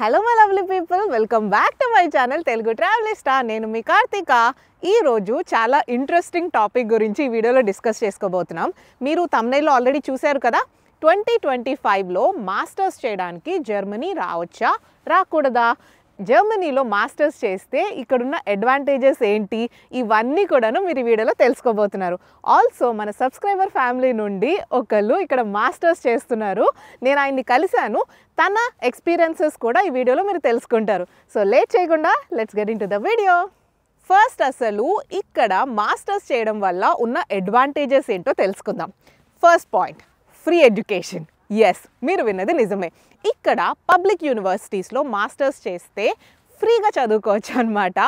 Hello my lovely people, welcome back to my channel Telugu Travelista. నేను మీ కార్తిక. ఈరోజు చాలా ఇంట్రెస్టింగ్ టాపిక్ గురించి ఈ వీడియోలో డిస్కస్ చేసుకోబోతున్నాం. మీరు థంబ్నెయిల్లో ఆల్రెడీ చూశారు కదా, 2025లో మాస్టర్స్ చేయడానికి జర్మనీ రావచ్చా రాకూడదా, జర్మనీలో మాస్టర్స్ చేస్తే ఇక్కడున్న అడ్వాంటేజెస్ ఏంటి, ఇవన్నీ కూడాను మీరు ఈ వీడియోలో తెలుసుకోబోతున్నారు. ఆల్సో మన సబ్స్క్రైబర్ ఫ్యామిలీ నుండి ఒకళ్ళు ఇక్కడ మాస్టర్స్ చేస్తున్నారు. నేను ఆయన్ని కలిశాను. తన ఎక్స్పీరియన్సెస్ కూడా ఈ వీడియోలో మీరు తెలుసుకుంటారు. సో లేట్ చేయకుండా let's get into the video. First అసలు ఇక్కడ మాస్టర్స్ చేయడం వల్ల ఉన్న అడ్వాంటేజెస్ ఏంటో తెలుసుకుందాం. First point, free education. Yes, మీరు విన్నది నిజమే. ఇక్కడ పబ్లిక్ యూనివర్సిటీస్లో మాస్టర్స్ చేస్తే ఫ్రీగా చదువుకోవచ్చు అనమాట.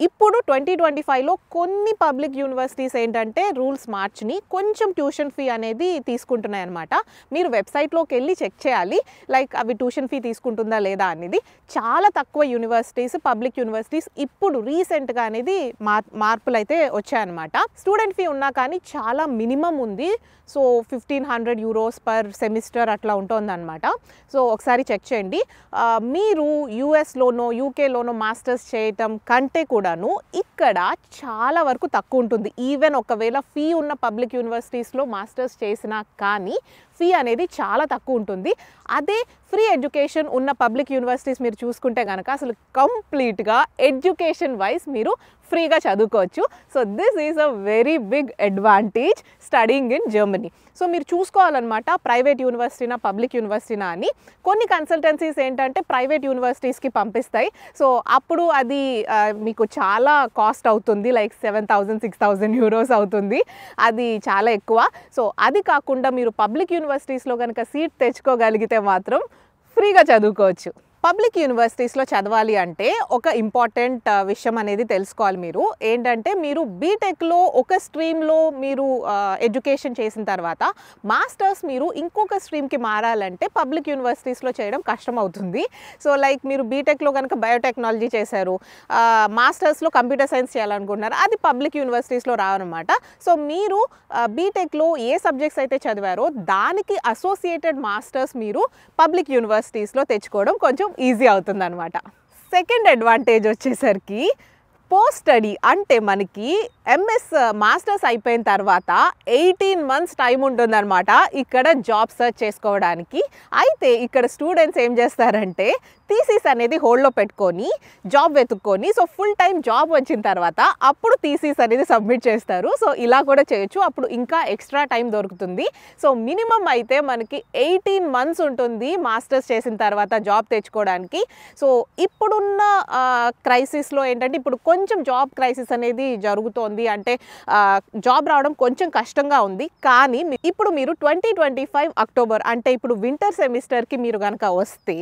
ఇప్పుడు 2025లో కొన్ని పబ్లిక్ యూనివర్సిటీస్ ఏంటంటే రూల్స్ మార్చుని కొంచెం ట్యూషన్ ఫీ అనేది తీసుకుంటున్నాయి అనమాట. మీరు వెబ్సైట్లోకి వెళ్ళి చెక్ చేయాలి, లైక్ అవి ట్యూషన్ ఫీ తీసుకుంటుందా లేదా అనేది. చాలా తక్కువ యూనివర్సిటీస్, పబ్లిక్ యూనివర్సిటీస్ ఇప్పుడు రీసెంట్గా అనేది మార్పులు అయితే వచ్చాయన్నమాట. స్టూడెంట్ ఫీ ఉన్నా కానీ చాలా మినిమం ఉంది. సో 1500 యూరోస్ పర్ సెమిస్టర్ అట్లా ఉంటుందన్నమాట. సో ఒకసారి చెక్ చేయండి. మీరు యూఎస్లోనో యూకేలోనో మాస్టర్స్ చేయటం కంటే కూడాను ఇక్కడ చాలా వరకు తక్కువ ఉంటుంది. ఈవెన్ ఒకవేళ ఫీ ఉన్న పబ్లిక్ యూనివర్సిటీస్లో మాస్టర్స్ చేసినా కానీ ఫీ అనేది చాలా తక్కువ ఉంటుంది. అదే ఫ్రీ ఎడ్యుకేషన్ ఉన్న పబ్లిక్ యూనివర్సిటీస్ మీరు చూసుకుంటే కనుక అసలు కంప్లీట్గా ఎడ్యుకేషన్ వైజ్ మీరు ఫ్రీగా చదువుకోవచ్చు. So this is a very big advantage studying in Germany. So మీరు చూసుకోవాలన్నమాట, ప్రైవేట్ యూనివర్సిటీనా పబ్లిక్ యూనివర్సిటీనా అని. కొన్ని కన్సల్టెన్సీస్ ఏంటంటే ప్రైవేట్ యూనివర్సిటీస్కి పంపిస్తాయి. సో అప్పుడు అది మీకు చాలా కాస్ట్ అవుతుంది, లైక్ 7000-6000 యూరోస్ అవుతుంది. అది చాలా ఎక్కువ. సో అది కాకుండా మీరు పబ్లిక్ యూనివర్సిటీస్లో కనుక సీట్ తెచ్చుకోగలిగితే మాత్రం ఫ్రీగా చదువుకోవచ్చు. పబ్లిక్ యూనివర్సిటీస్లో చదవాలి అంటే ఒక ఇంపార్టెంట్ విషయం అనేది తెలుసుకోవాలి. మీరు ఏంటంటే మీరు బీటెక్లో ఒక స్ట్రీమ్లో మీరు ఎడ్యుకేషన్ చేసిన తర్వాత మాస్టర్స్ మీరు ఇంకొక స్ట్రీమ్కి మారాలంటే పబ్లిక్ యూనివర్సిటీస్లో చేయడం కష్టం అవుతుంది. సో లైక్ మీరు బీటెక్లో కనుక బయోటెక్నాలజీ చేశారు, మాస్టర్స్లో కంప్యూటర్ సైన్స్ చేయాలనుకుంటున్నారు, అది పబ్లిక్ యూనివర్సిటీస్లో రావన్నమాట. సో మీరు బీటెక్లో ఏ సబ్జెక్ట్స్ అయితే చదివారో దానికి అసోసియేటెడ్ మాస్టర్స్ మీరు పబ్లిక్ యూనివర్సిటీస్లో తెచ్చుకోవడం కొంచెం ఈజీ అవుతుంది అనమాట. సెకండ్ అడ్వాంటేజ్ వచ్చేసరికి పోస్ట్ స్టడీ, అంటే మనకి ఎంఎస్ మాస్టర్స్ అయిపోయిన తర్వాత 18 months టైం ఉంటుందన్నమాట ఇక్కడ జాబ్ సర్చ్ చేసుకోవడానికి. అయితే ఇక్కడ స్టూడెంట్స్ ఏం చేస్తారంటే థీసిస్ అనేది హోల్డ్లో పెట్టుకొని జాబ్ వెతుక్కొని, సో ఫుల్ టైం జాబ్ వచ్చిన తర్వాత అప్పుడు థీసిస్ అనేది సబ్మిట్ చేస్తారు. సో ఇలా కూడా చేయొచ్చు, అప్పుడు ఇంకా ఎక్స్ట్రా టైం దొరుకుతుంది. సో మినిమం అయితే మనకి 18 months ఉంటుంది మాస్టర్స్ చేసిన తర్వాత జాబ్ తెచ్చుకోవడానికి. సో ఇప్పుడున్న క్రైసిస్లో ఏంటంటే ఇప్పుడు కొంచెం జాబ్ క్రైసిస్ అనేది జరుగుతోంది, అంటే జాబ్ రావడం కొంచెం కష్టంగా ఉంది. కానీ ఇప్పుడు మీరు 2025 అక్టోబర్ అంటే ఇప్పుడు వింటర్ సెమిస్టర్కి మీరు కనుక వస్తే,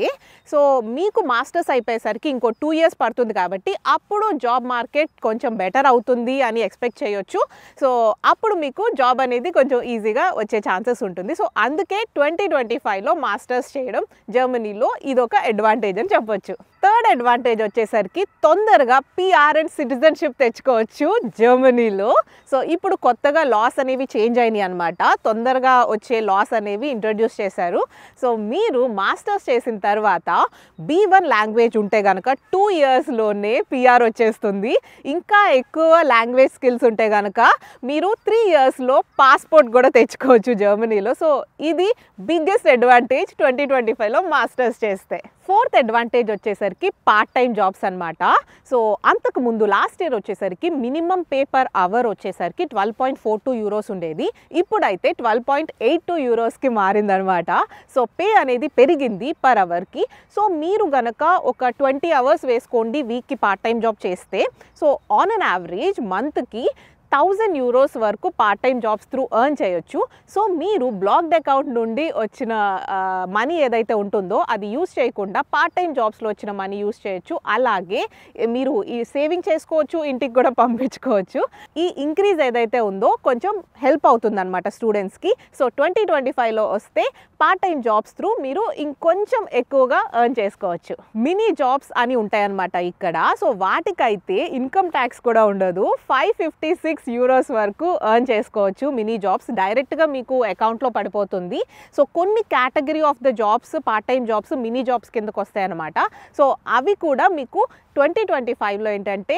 సో మీకు మాస్టర్స్ అయిపోయేసరికి ఇంకో 2 years పడుతుంది కాబట్టి అప్పుడు జాబ్ మార్కెట్ కొంచెం బెటర్ అవుతుంది అని ఎక్స్పెక్ట్ చేయొచ్చు. సో అప్పుడు మీకు జాబ్ అనేది కొంచెం ఈజీగా వచ్చే ఛాన్సెస్ ఉంటుంది. సో అందుకే 2025లో మాస్టర్స్ చేయడం జర్మనీలో ఇదొక అడ్వాంటేజ్ అని చెప్పొచ్చు. థర్డ్ అడ్వాంటేజ్ వచ్చేసరికి తొందరగా పిఆర్ అండ్ సిటిజన్షిప్ తెచ్చుకోవచ్చు జర్మనీలో. సో ఇప్పుడు కొత్తగా లాస్ అనేవి చేంజ్ అయినాయి అనమాట, తొందరగా వచ్చే లాస్ అనేవి ఇంట్రడ్యూస్ చేశారు. సో మీరు మాస్టర్స్ చేసిన తర్వాత B1 లాంగ్వేజ్ ఉంటే కనుక 2 yearsలోనే పిఆర్ వచ్చేస్తుంది. ఇంకా ఎక్కువ లాంగ్వేజ్ స్కిల్స్ ఉంటే కనుక మీరు 3 yearsలో పాస్పోర్ట్ కూడా తెచ్చుకోవచ్చు జర్మనీలో. సో ఇది బిగ్గెస్ట్ అడ్వాంటేజ్ 2025లో మాస్టర్స్ చేస్తే. ఫోర్త్ అడ్వాంటేజ్ వచ్చేసరికి పార్ట్ టైం జాబ్స్ అనమాట. సో అంతకు ముందు లాస్ట్ ఇయర్ వచ్చేసరికి మినిమం పే పర్ అవర్ వచ్చేసరికి 12.42 యూరోస్ ఉండేది. ఇప్పుడైతే 12.82 యూరోస్కి మారిందనమాట. సో పే అనేది పెరిగింది పర్ అవర్కి. సో మీరు గనక ఒక 20 hours వేసుకోండి వీక్కి పార్ట్ టైం జాబ్ చేస్తే, సో ఆన్ అన్ యావరేజ్ మంత్కి 1000 యూరోస్ వరకు part time jobs through earn చేయొచ్చు. సో మీరు బ్లాక్డ్ అకౌంట్ నుండి వచ్చిన మనీ ఏదైతే ఉంటుందో అది యూస్ చేయకుండా పార్ట్ టైం జాబ్స్లో వచ్చిన మనీ యూస్ చేయొచ్చు. అలాగే మీరు ఈ సేవింగ్ చేసుకోవచ్చు, ఇంటికి కూడా పంపించుకోవచ్చు. ఈ ఇంక్రీజ్ ఏదైతే ఉందో కొంచెం హెల్ప్ అవుతుంది అనమాట స్టూడెంట్స్కి. సో 2025లో వస్తే పార్ట్ టైం జాబ్స్ త్రూ మీరు ఇంకొంచెం ఎక్కువగా ఎర్న్ చేసుకోవచ్చు. మినీ జాబ్స్ అని ఉంటాయన్నమాట ఇక్కడ. సో వాటికైతే ఇన్కమ్ ట్యాక్స్ కూడా ఉండదు. 556 €56 వరకు ఎర్న్ చేసుకోవచ్చు మినీ జాబ్స్. డైరెక్ట్గా మీకు అకౌంట్లో పడిపోతుంది. సో కొన్ని category of the jobs, part time jobs, mini jobs కిందకు వస్తాయన్నమాట. సో అవి కూడా మీకు 2025లో ఏంటంటే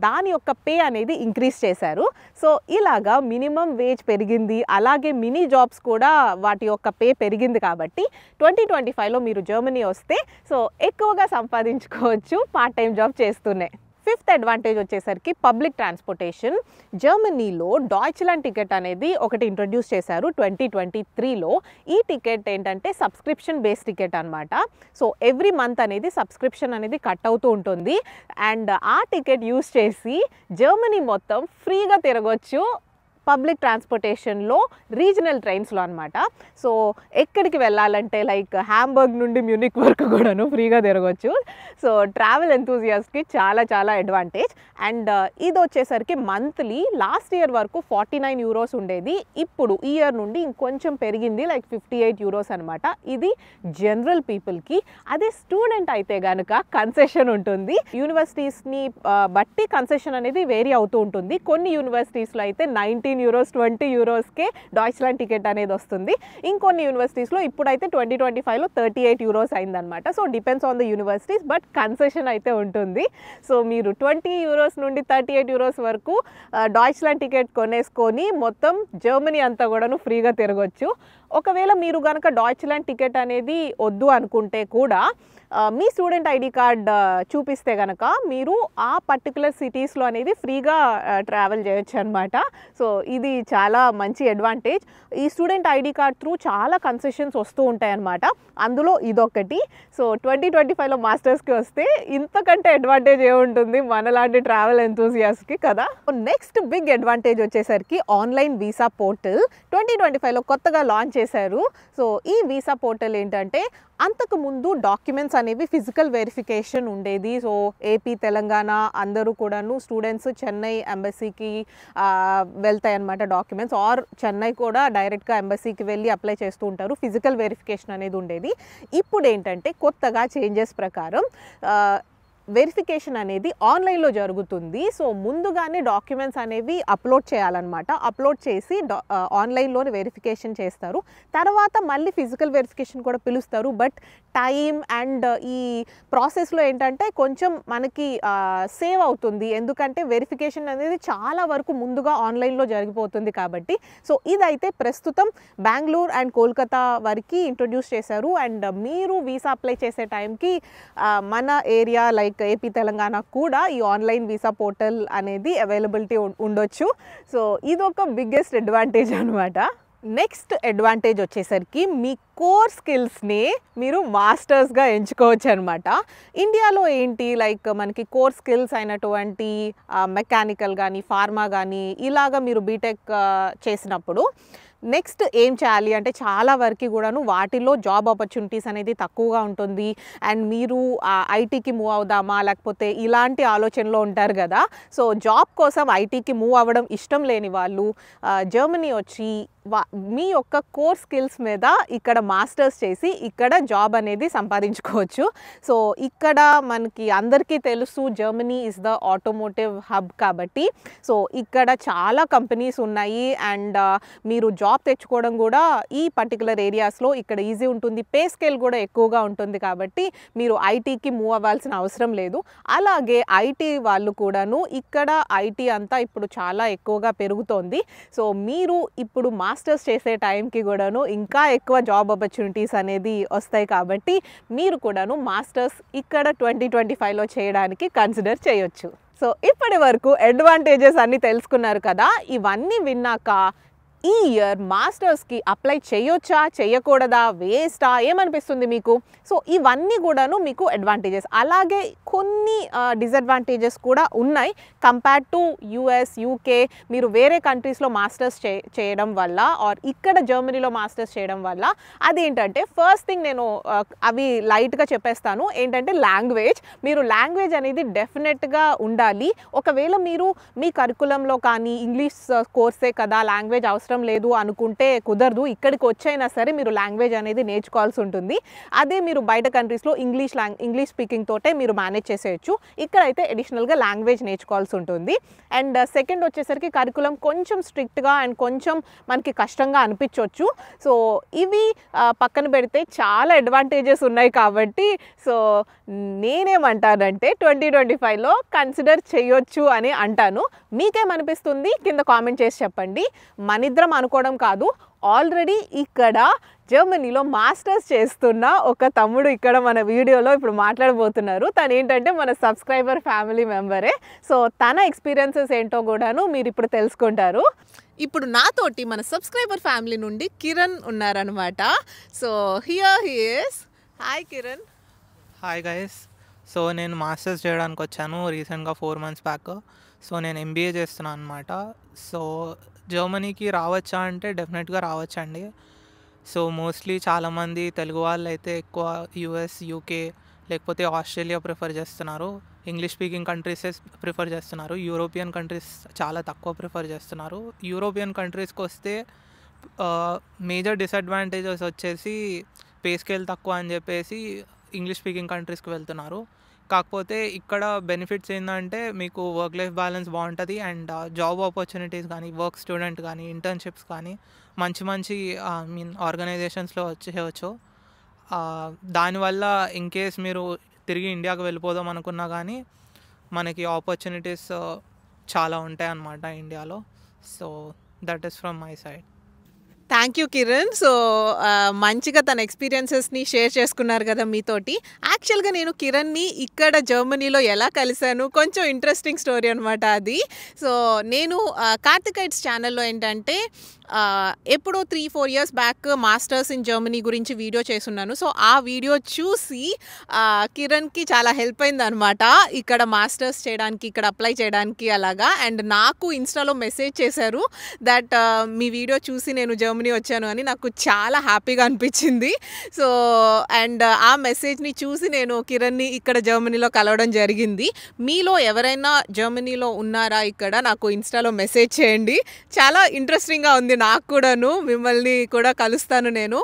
దాని యొక్క పే అనేది ఇంక్రీజ్ చేశారు. సో ఇలాగా మినిమం వేజ్ పెరిగింది, అలాగే మినీ జాబ్స్ కూడా వాటి యొక్క పే పెరిగింది. కాబట్టి 2025లో మీరు జర్మనీ వస్తే సో ఎక్కువగా సంపాదించుకోవచ్చు పార్ట్ టైం జాబ్ చేస్తూనే. ఫిఫ్త్ అడ్వాంటేజ్ వచ్చేసరికి పబ్లిక్ ట్రాన్స్పోర్టేషన్. జర్మనీలో డాయిచ్లాండ్ టికెట్ అనేది ఒకటి ఇంట్రొడ్యూస్ చేశారు 2023లో. ఈ టికెట్ ఏంటంటే సబ్స్క్రిప్షన్ బేస్ టికెట్ అనమాట. సో ఎవ్రీ మంత్ అనేది సబ్స్క్రిప్షన్ అనేది కట్ అవుతూ ఉంటుంది. అండ్ ఆ టికెట్ యూస్ చేసి జర్మనీ మొత్తం ఫ్రీగా తిరగొచ్చు పబ్లిక్ ట్రాన్స్పోర్టేషన్లో, రీజనల్ ట్రైన్స్లో అనమాట. సో ఎక్కడికి వెళ్ళాలంటే లైక్ హ్యాంబర్గ్ నుండి మ్యూనిక్ వరకు కూడాను ఫ్రీగా తిరగొచ్చు. సో ట్రావెల్ ఎంతూజియాస్ట్కి చాలా చాలా అడ్వాంటేజ్. అండ్ ఇది వచ్చేసరికి మంత్లీ లాస్ట్ ఇయర్ వరకు €49 ఉండేది. ఇప్పుడు ఈ ఇయర్ నుండి ఇంకొంచెం పెరిగింది, లైక్ €58 అనమాట. ఇది జనరల్ పీపుల్కి. అదే స్టూడెంట్ అయితే కనుక కన్సెషన్ ఉంటుంది. యూనివర్సిటీస్ని బట్టి కన్సెషన్ అనేది వేరీ అవుతూ ఉంటుంది. కొన్ని యూనివర్సిటీస్లో అయితే €19, €20కే డాయిచ్లాండ్ టికెట్ అనేది వస్తుంది. ఇంకొన్ని యూనివర్సిటీస్లో ఇప్పుడైతే 2025లో €38 అయిందనమాట. So depends on the universities, but concession అయితే ఉంటుంది. సో మీరు €20 నుండి €38 వరకు డాయిచ్లాండ్ టికెట్ కొనేసుకొని మొత్తం జర్మనీ అంతా కూడాను ఫ్రీగా తిరగొచ్చు. ఒకవేళ మీరు కనుక డాయిచ్లాండ్ టికెట్ అనేది వద్దు అనుకుంటే కూడా మీ స్టూడెంట్ ఐడి కార్డ్ చూపిస్తే కనుక మీరు ఆ పర్టికులర్ సిటీస్లో అనేది ఫ్రీగా ట్రావెల్ చేయొచ్చు అనమాట. సో ఇది చాలా మంచి అడ్వాంటేజ్. ఈ స్టూడెంట్ ఐడి కార్డ్ త్రూ చాలా కన్సెషన్స్ వస్తూ ఉంటాయన్నమాట. అందులో ఇదొకటి. సో 2025లో మాస్టర్స్కి వస్తే ఇంతకంటే అడ్వాంటేజ్ ఏముంటుంది మనలాంటి ట్రావెల్ ఎంతూజియాస్ట్కి కదా. నెక్స్ట్ బిగ్ అడ్వాంటేజ్ వచ్చేసరికి ఆన్లైన్ వీసా పోర్టల్ 2025లో కొత్తగా లాంచ్ చేశారు. సో ఈ వీసా పోర్టల్ ఏంటంటే అంతకుముందు డాక్యుమెంట్స్ అనేవి ఫిజికల్ వెరిఫికేషన్ ఉండేది. సో ఏపీ, తెలంగాణ అందరూ కూడాను స్టూడెంట్స్ చెన్నై ఎంబసీకి వెళ్తాయన్నమాట డాక్యుమెంట్స్, ఆర్ చెన్నై కూడా డైరెక్ట్గా ఎంబసీకి వెళ్ళి అప్లై చేస్తూ ఉంటారు. ఫిజికల్ వెరిఫికేషన్ అనేది ఉండేది. ఇప్పుడు ఏంటంటే కొత్తగా చేంజెస్ ప్రకారం వెరిఫికేషన్ అనేది ఆన్లైన్లో జరుగుతుంది. సో ముందుగానే డాక్యుమెంట్స్ అనేవి అప్లోడ్ చేయాలన్నమాట. అప్లోడ్ చేసి ఆన్లైన్లోనే వెరిఫికేషన్ చేస్తారు. తర్వాత మళ్ళీ ఫిజికల్ వెరిఫికేషన్ కూడా పిలుస్తారు. బట్ టైం అండ్ ఈ ప్రాసెస్లో ఏంటంటే కొంచెం మనకి సేవ్ అవుతుంది, ఎందుకంటే వెరిఫికేషన్ అనేది చాలా వరకు ముందుగా ఆన్లైన్లో జరిగిపోతుంది కాబట్టి. సో ఇదైతే ప్రస్తుతం బెంగళూరు అండ్ కోల్కతా వరకు ఇంట్రొడ్యూస్ చేశారు. అండ్ మీరు వీసా అప్లై చేసే టైంకి మన ఏరియా లైక్ ఏపీ, తెలంగాణ కూడా ఈ ఆన్లైన్ వీసా పోర్టల్ అనేది అవైలబిలిటీ ఉండొచ్చు. సో ఇదొక బిగ్గెస్ట్ అడ్వాంటేజ్ అనమాట. నెక్స్ట్ అడ్వాంటేజ్ వచ్చేసరికి మీ కోర్ స్కిల్స్ని మీరు మాస్టర్స్గా ఎంచుకోవచ్చు అనమాట. ఇండియాలో ఏంటి లైక్ మనకి కోర్ స్కిల్స్ అయినటువంటి మెకానికల్ కానీ, ఫార్మా కానీ ఇలాగ మీరు బీటెక్ చేసినప్పుడు నెక్స్ట్ ఏం చేయాలి అంటే చాలా వరకు కూడాను వాటిలో జాబ్ ఆపర్చునిటీస్ అనేది తక్కువగా ఉంటుంది. అండ్ మీరు ఐటీకి మూవ్ అవుదామా లేకపోతే ఇలాంటి ఆలోచనలో ఉంటారు కదా. సో జాబ్ కోసం ఐటీకి మూవ్ అవ్వడం ఇష్టం లేని వాళ్ళు జర్మనీ వచ్చి మీ యొక్క కోర్ స్కిల్స్ మీద ఇక్కడ మాస్టర్స్ చేసి ఇక్కడ జాబ్ అనేది సంపాదించుకోవచ్చు. సో ఇక్కడ మనకి అందరికీ తెలుసు Germany is the automotive hub కాబట్టి. సో ఇక్కడ చాలా కంపెనీస్ ఉన్నాయి అండ్ మీరు జాబ్ తెచ్చుకోవడం కూడా ఈ పర్టికులర్ ఏరియాస్లో ఇక్కడ ఈజీ ఉంటుంది. పే స్కేల్ కూడా ఎక్కువగా ఉంటుంది కాబట్టి మీరు ఐటీకి మూవ్ అవ్వాల్సిన అవసరం లేదు. అలాగే ఐటీ వాళ్ళు కూడాను ఇక్కడ ఐటీ అంతా ఇప్పుడు చాలా ఎక్కువగా పెరుగుతోంది. సో మీరు ఇప్పుడు మాస్టర్స్ చేసే టైంకి కూడాను ఇంకా ఎక్కువ జాబ్ ఆపర్చునిటీస్ అనేది వస్తాయి కాబట్టి మీరు కూడాను మాస్టర్స్ ఇక్కడ 2025లో చేయడానికి కన్సిడర్ చేయొచ్చు. సో ఇప్పటి వరకు అడ్వాంటేజెస్ అన్నీ తెలుసుకున్నారు కదా. ఇవన్నీ విన్నాక ఈ ఇయర్ మాస్టర్స్కి అప్లై చేయొచ్చా చేయకూడదా, వేస్టా, ఏమనిపిస్తుంది మీకు? సో ఇవన్నీ కూడాను మీకు అడ్వాంటేజెస్. అలాగే కొన్ని డిసడ్వాంటేజెస్ కూడా ఉన్నాయి కంపేర్డ్ టు యూఎస్, యూకే. మీరు వేరే కంట్రీస్లో మాస్టర్స్ చేయడం వల్ల ఆర్ ఇక్కడ జర్మనీలో మాస్టర్స్ చేయడం వల్ల అదేంటంటే ఫస్ట్ థింగ్ నేను అవి లైట్గా చెప్పేస్తాను. ఏంటంటే లాంగ్వేజ్. మీరు లాంగ్వేజ్ అనేది డెఫినెట్గా ఉండాలి. ఒకవేళ మీరు మీ కరికులంలో కానీ ఇంగ్లీష్ కోర్సే కదా లాంగ్వేజ్ అవసరం అవసరం లేదు అనుకుంటే కుదరదు. ఇక్కడికి వచ్చైనా సరే మీరు లాంగ్వేజ్ అనేది నేర్చుకోవాల్సి ఉంటుంది. అదే మీరు బయట కంట్రీస్లో ఇంగ్లీష్ స్పీకింగ్ తోటే మీరు మేనేజ్ చేసేయచ్చు. ఇక్కడైతే అడిషనల్గా లాంగ్వేజ్ నేర్చుకోవాల్సి ఉంటుంది. అండ్ సెకండ్ వచ్చేసరికి కరికులం కొంచెం స్ట్రిక్ట్గా అండ్ కొంచెం మనకి కష్టంగా అనిపించవచ్చు. సో ఇవి పక్కన పెడితే చాలా అడ్వాంటేజెస్ ఉన్నాయి కాబట్టి సో నేనేమంటానంటే 2025లో కన్సిడర్ చేయొచ్చు అని అంటాను. మీకేమనిపిస్తుంది కింద కామెంట్ చేసి చెప్పండి. మనిద్దరం అనుకోవడం కాదు, ఆల్రెడీ ఇక్కడ జర్మనీలో మాస్టర్స్ చేస్తున్న ఒక తమ్ముడు ఇక్కడ మన వీడియోలో ఇప్పుడు మాట్లాడబోతున్నారు. తను ఏంటంటే మన సబ్స్క్రైబర్ ఫ్యామిలీ మెంబరే. సో తన ఎక్స్పీరియన్సెస్ ఏంటో కూడాను మీరు ఇప్పుడు తెలుసుకుంటారు. ఇప్పుడు నాతోటి మన సబ్స్క్రైబర్ ఫ్యామిలీ నుండి కిరణ్ ఉన్నారనమాట. So here he is. Hi Kiran. Hi guys. So నేను మాస్టర్స్ చేయడానికి వచ్చాను రీసెంట్గా 4 months బ్యాక్. సో నేను ఎంబీఏ చేస్తున్నాను అనమాట. సో జర్మనీకి రావచ్చా అంటే డెఫినెట్గా రావచ్చండి. సో మోస్ట్లీ చాలామంది తెలుగు వాళ్ళు అయితే ఎక్కువ యూఎస్, యూకే లేకపోతే ఆస్ట్రేలియా ప్రిఫర్ చేస్తున్నారు. ఇంగ్లీష్ స్పీకింగ్ కంట్రీసే ప్రిఫర్ చేస్తున్నారు. యూరోపియన్ కంట్రీస్ చాలా తక్కువ ప్రిఫర్ చేస్తున్నారు. యూరోపియన్ కంట్రీస్కి వస్తే మేజర్ డిసడ్వాంటేజెస్ వచ్చేసి పే స్కేల్ తక్కువ అని చెప్పేసి ఇంగ్లీష్ స్పీకింగ్ కంట్రీస్కి వెళ్తున్నారు. కాకపోతే ఇక్కడ బెనిఫిట్స్ ఏంటంటే మీకు వర్క్ లైఫ్ బ్యాలెన్స్ బాగుంటుంది అండ్ జాబ్ ఆపర్చునిటీస్ కానీ, వర్క్ స్టూడెంట్ కానీ, ఇంటర్న్షిప్స్ కానీ మంచి ఆర్గనైజేషన్స్లో వచ్చేయచ్చు. దానివల్ల ఇన్ కేస్ మీరు తిరిగి ఇండియాకి వెళ్ళిపోదాం అనుకున్నా కానీ మనకి ఆపర్చునిటీస్ చాలా ఉంటాయి అన్నమాట ఇండియాలో. So that is from my side. Thank you Kiran. So మంచిగా తన ఎక్స్పీరియన్సెస్ని షేర్ చేసుకున్నారు కదా మీతోటి. యాక్చువల్గా నేను కిరణ్ని ఇక్కడ జర్మనీలో ఎలా కలిశాను కొంచెం ఇంట్రెస్టింగ్ స్టోరీ అనమాట అది. సో నేను కార్తికైట్స్ ఛానల్లో ఏంటంటే ఎప్పుడో 3-4 years back masters in Germany గురించి వీడియో చేస్తున్నాను. సో ఆ వీడియో చూసి కిరణ్కి చాలా హెల్ప్ అయింది అనమాట ఇక్కడ మాస్టర్స్ చేయడానికి, ఇక్కడ అప్లై చేయడానికి అలాగా. అండ్ నాకు ఇన్స్టాలో మెసేజ్ చేశారు దట్ మీ వీడియో చూసి నేను జర్మనీ వచ్చాను అని. నాకు చాలా హ్యాపీగా అనిపించింది. సో అండ్ ఆ మెసేజ్ని చూసి నేను కిరణ్ని ఇక్కడ జర్మనీలో కలవడం జరిగింది. మీలో ఎవరైనా జర్మనీలో ఉన్నారా ఇక్కడ నాకు ఇన్స్టాలో మెసేజ్ చేయండి. చాలా ఇంట్రెస్టింగ్గా ఉంది నాకు కూడాను. మిమ్మల్ని కూడా కలుస్తాను నేను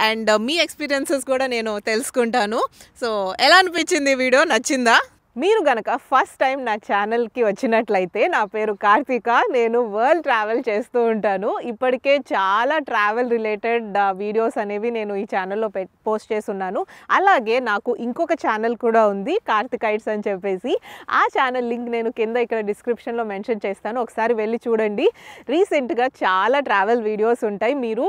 అండ్ మీ ఎక్స్పీరియన్సెస్ కూడా నేను తెలుసుకుంటాను. సో ఎలా అనిపించింది వీడియో? నచ్చిందా? మీరు గనక ఫస్ట్ టైం నా ఛానల్కి వచ్చినట్లయితే నా పేరు కార్తిక. నేను వరల్డ్ ట్రావెల్ చేస్తూ ఉంటాను. ఇప్పటికే చాలా ట్రావెల్ రిలేటెడ్ వీడియోస్ అనేవి నేను ఈ ఛానల్లో పోస్ట్ చేస్తున్నాను. అలాగే నాకు ఇంకొక ఛానల్ కూడా ఉంది కార్తికైట్స్ అని చెప్పేసి. ఆ ఛానల్ లింక్ నేను కింద ఇక్కడ డిస్క్రిప్షన్లో మెన్షన్ చేస్తాను. ఒకసారి వెళ్ళి చూడండి. రీసెంట్గా చాలా ట్రావెల్ వీడియోస్ ఉంటాయి. మీరు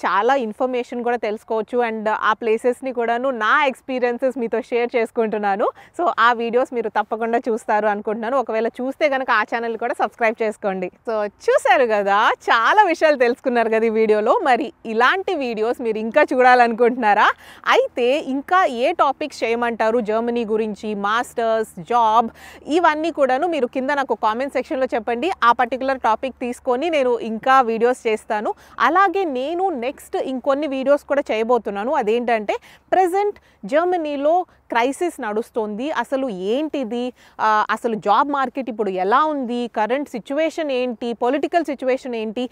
చాలా ఇన్ఫర్మేషన్ కూడా తెలుసుకోవచ్చు అండ్ ఆ ప్లేసెస్ని కూడాను నా ఎక్స్పీరియన్సెస్ మీతో షేర్ చేసుకుంటున్నాను. సో ఆ వీడియోస్ మీరు తప్పకుండా చూస్తారు అనుకుంటున్నాను. ఒకవేళ చూస్తే కనుక ఆ ఛానల్ కూడా సబ్స్క్రైబ్ చేసుకోండి. సో చూసారు కదా, చాలా విషయాలు తెలుసుకున్నారు కదా ఈ వీడియోలో. మరి ఇలాంటి వీడియోస్ మీరు ఇంకా చూడాలనుకుంటున్నారా? అయితే ఇంకా ఏ టాపిక్స్ చేయమంటారు జర్మనీ గురించి, మాస్టర్స్, జాబ్, ఇవన్నీ కూడాను మీరు కింద నాకు కామెంట్ సెక్షన్లో చెప్పండి. ఆ పర్టికులర్ టాపిక్ తీసుకొని నేను ఇంకా వీడియోస్ చేస్తాను. అలాగే నేను నెక్స్ట్ ఇంకొన్ని వీడియోస్ కూడా చేయబోతున్నాను. అదేంటంటే ప్రెజెంట్ జర్మనీలో క్రైసిస్ నడుస్తుంది. అసలు ఏంటిది, అసలు జాబ్ మార్కెట్ ఇప్పుడు ఎలా ఉంది, కరెంట్ సిచ్యువేషన్ ఏంటి, పొలిటికల్ సిచ్యువేషన్ ఏంటి,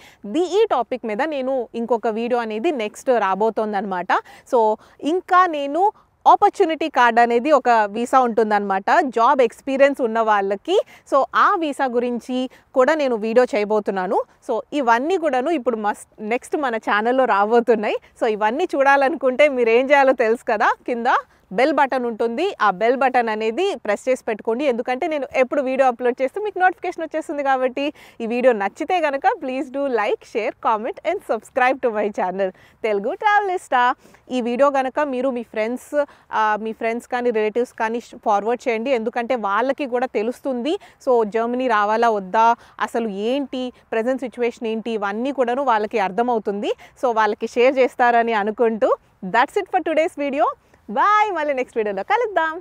ఈ టాపిక్ మీద నేను ఇంకొక వీడియో అనేది నెక్స్ట్ రాబోతోందనమాట. సో ఇంకా నేను ఆపర్చునిటీ కార్డ్ అనేది ఒక వీసా ఉంటుందన్నమాట జాబ్ ఎక్స్పీరియన్స్ ఉన్న వాళ్ళకి. సో ఆ వీసా గురించి కూడా నేను వీడియో చేయబోతున్నాను. సో ఇవన్నీ కూడాను ఇప్పుడు నెక్స్ట్ మన ఛానల్లో రాబోతున్నాయి. సో ఇవన్నీ చూడాలనుకుంటే మీరు ఏం చేయాలో తెలుసు కదా, కింద బెల్ బటన్ ఉంటుంది. ఆ బెల్ బటన్ అనేది ప్రెస్ చేసి పెట్టుకోండి. ఎందుకంటే నేను ఎప్పుడు వీడియో అప్లోడ్ చేస్తే మీకు నోటిఫికేషన్ వచ్చేస్తుంది. కాబట్టి ఈ వీడియో నచ్చితే కనుక please do like, share, comment and subscribe to my channel Telugu Travelista. ఈ వీడియో కనుక మీరు మీ ఫ్రెండ్స్ కానీ రిలేటివ్స్ కానీ ఫార్వర్డ్ చేయండి. ఎందుకంటే వాళ్ళకి కూడా తెలుస్తుంది సో జర్మనీ రావాలా వద్దా, అసలు ఏంటి ప్రెజెంట్ సిచ్యువేషన్ ఏంటి, ఇవన్నీ కూడాను వాళ్ళకి అర్థమవుతుంది. సో వాళ్ళకి షేర్ చేస్తారని అనుకుంటూ that's it for today's video. Bye. మళ్ళీ నెక్స్ట్ వీడియోలో కలుద్దాం.